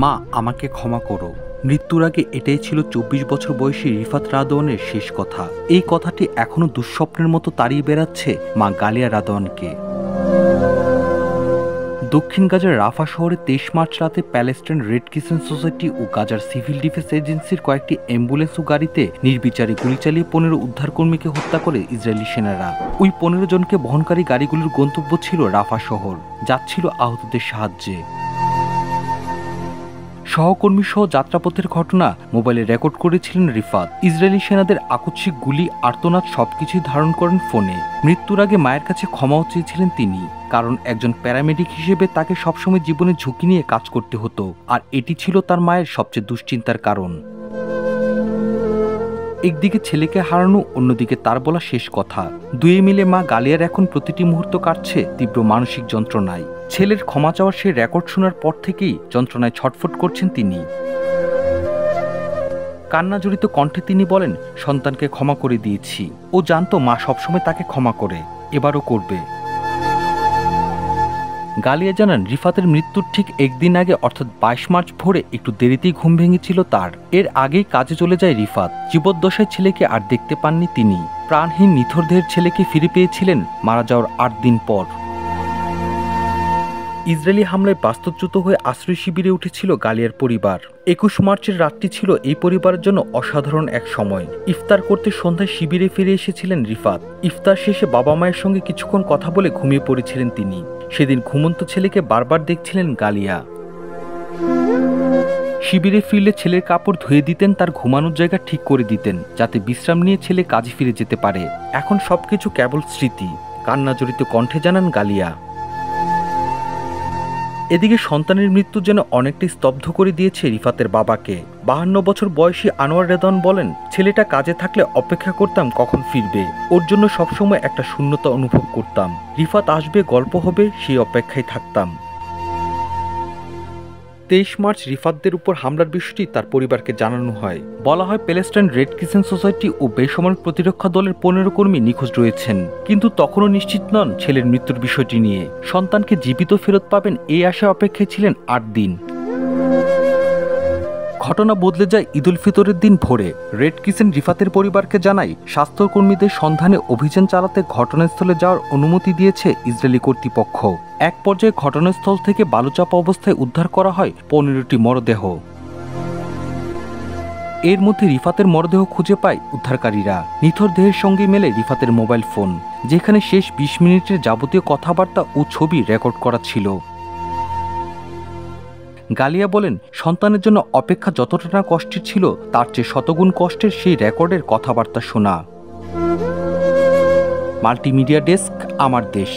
মা, আমাকে ক্ষমা করো। মৃত্যুর আগে এটাই ছিল ২৪ বছর বয়সী রিফাত রাদওয়ানের শেষ কথা। এই কথাটি এখনো দুঃস্বপ্নের মতো তাড়িয়ে বেড়াচ্ছে মা গালিয়া রাদওয়ানকে। দক্ষিণ গাজার রাফা শহরে ২৩ মার্চ রাতে প্যালেস্টাইন রেড ক্রিসেন্ট সোসাইটি ও গাজার সিভিল ডিফেন্স এজেন্সির কয়েকটি অ্যাম্বুলেন্স ও গাড়িতে নির্বিচারে গুলি চালিয়ে ১৫ উদ্ধারকর্মীকে হত্যা করে ইসরায়েলি সেনারা। ওই ১৫ জনকে বহনকারী গাড়িগুলোর গন্তব্য ছিল রাফা শহর, যাচ্ছিল আহতদের সাহায্যে। সহকর্মী সহ যাত্রাপথের ঘটনা মোবাইলে রেকর্ড করেছিলেন রিফাত। ইসরায়েলি সেনাদের আকস্মিক গুলি, আর্তনাদ সবকিছুই ধারণ করেন ফোনে। মৃত্যুর আগে মায়ের কাছে ক্ষমাও চেয়েছিলেন তিনি, কারণ একজন প্যারামেডিক হিসেবে তাকে সবসময় জীবনের ঝুঁকি নিয়ে কাজ করতে হতো, আর এটি ছিল তার মায়ের সবচেয়ে দুশ্চিন্তার কারণ। একদিকে ছেলেকে হারানো, অন্যদিকে তার বলা শেষ কথা। দুয়ে মিলে মা গালিয়ার এখন প্রতিটি মুহূর্ত কাটছে তীব্র মানসিক যন্ত্রণায়। ছেলের ক্ষমা চাওয়ার সেই রেকর্ড শোনার পর থেকেই যন্ত্রণায় ছটফট করছেন তিনি। কান্না জড়িত কণ্ঠে তিনি বলেন, সন্তানকে ক্ষমা করে দিয়েছি। ও জানতো মা সবসময় তাকে ক্ষমা করে, এবারও করবে। গালিয়া জানান, রিফাতের মৃত্যুর ঠিক একদিন আগে অর্থাৎ ২২ মার্চ ভোরে একটু দেরিতেই ঘুম ভেঙেছিল তার। এর আগেই কাজে চলে যায় রিফাত। জীবদ্দশায় ছেলেকে আর দেখতে পাননি তিনি। প্রাণহীন নিথর দেহের ছেলেকে ফিরে পেয়েছিলেন মারা যাওয়ার ৮ দিন পর। ইসরায়েলি হামলায় বাস্তুচ্যুত হয়ে আশ্রয় শিবিরে উঠেছিল গালিয়ার পরিবার। ২১ মার্চের রাতটি ছিল এই পরিবারের জন্য অসাধারণ এক সময়। ইফতার করতে সন্ধ্যায় শিবিরে ফিরে এসেছিলেন রিফাত। ইফতার শেষে বাবা মায়ের সঙ্গে কিছুক্ষণ কথা বলে ঘুমিয়ে পড়েছিলেন তিনি। সেদিন ঘুমন্ত ছেলেকে বারবার দেখছিলেন গালিয়া। শিবিরে ফিরলে ছেলের কাপড় ধুয়ে দিতেন, তার ঘুমানোর জায়গা ঠিক করে দিতেন, যাতে বিশ্রাম নিয়ে ছেলে কাজে ফিরে যেতে পারে। এখন সবকিছু কেবল স্মৃতি, কান্না জড়িত কণ্ঠে জানান গালিয়া। এদিকে সন্তানের মৃত্যু যেন অনেকটাই স্তব্ধ করে দিয়েছে রিফাতের বাবাকে। ৫২ বছর বয়সী আনোয়ার রেদওয়ান বলেন, ছেলেটা কাজে থাকলে অপেক্ষা করতাম কখন ফিরবে। ওর জন্য সবসময় একটা শূন্যতা অনুভব করতাম। রিফাত আসবে, গল্প হবে, সেই অপেক্ষায় থাকতাম। ২৩ মার্চ রিফাতদের উপর হামলার বিষয়টি তার পরিবারকে জানানো হয়। বলা হয়, প্যালেস্টাইন রেড ক্রিসেন্ট সোসাইটি ও বেসামরিক প্রতিরক্ষা দলের ১৫ কর্মী নিখোঁজ রয়েছেন, কিন্তু তখনও নিশ্চিত নন ছেলের মৃত্যুর বিষয়টি নিয়ে। সন্তানকে জীবিত ফেরত পাবেন এই আশা অপেক্ষায় ছিলেন ৮ দিন। ঘটনা বদলে যায় ঈদুল ফিতরের দিন ভোরে। রেড ক্রিসেন্ট রিফাতের পরিবারকে জানায়, স্বাস্থ্যকর্মীদের সন্ধানে অভিযান চালাতে ঘটনাস্থলে যাওয়ার অনুমতি দিয়েছে ইসরায়েলি কর্তৃপক্ষ। এক পর্যায়ে ঘটনাস্থল থেকে বালুচাপা অবস্থায় উদ্ধার করা হয় ১৫টি মরদেহ। এর মধ্যে রিফাতের মরদেহ খুঁজে পায় উদ্ধারকারীরা। নিথর দেহের সঙ্গে মেলে রিফাতের মোবাইল ফোন, যেখানে শেষ ২০ মিনিটের যাবতীয় কথাবার্তা ও ছবি রেকর্ড করা ছিল। গালিয়া বলেন, সন্তানের জন্য অপেক্ষা যতটা না কষ্টের ছিল, তার চেয়ে শতগুণ কষ্টের সেই রেকর্ডের কথাবার্তা শোনা। মাল্টিমিডিয়া ডেস্ক, আমার দেশ।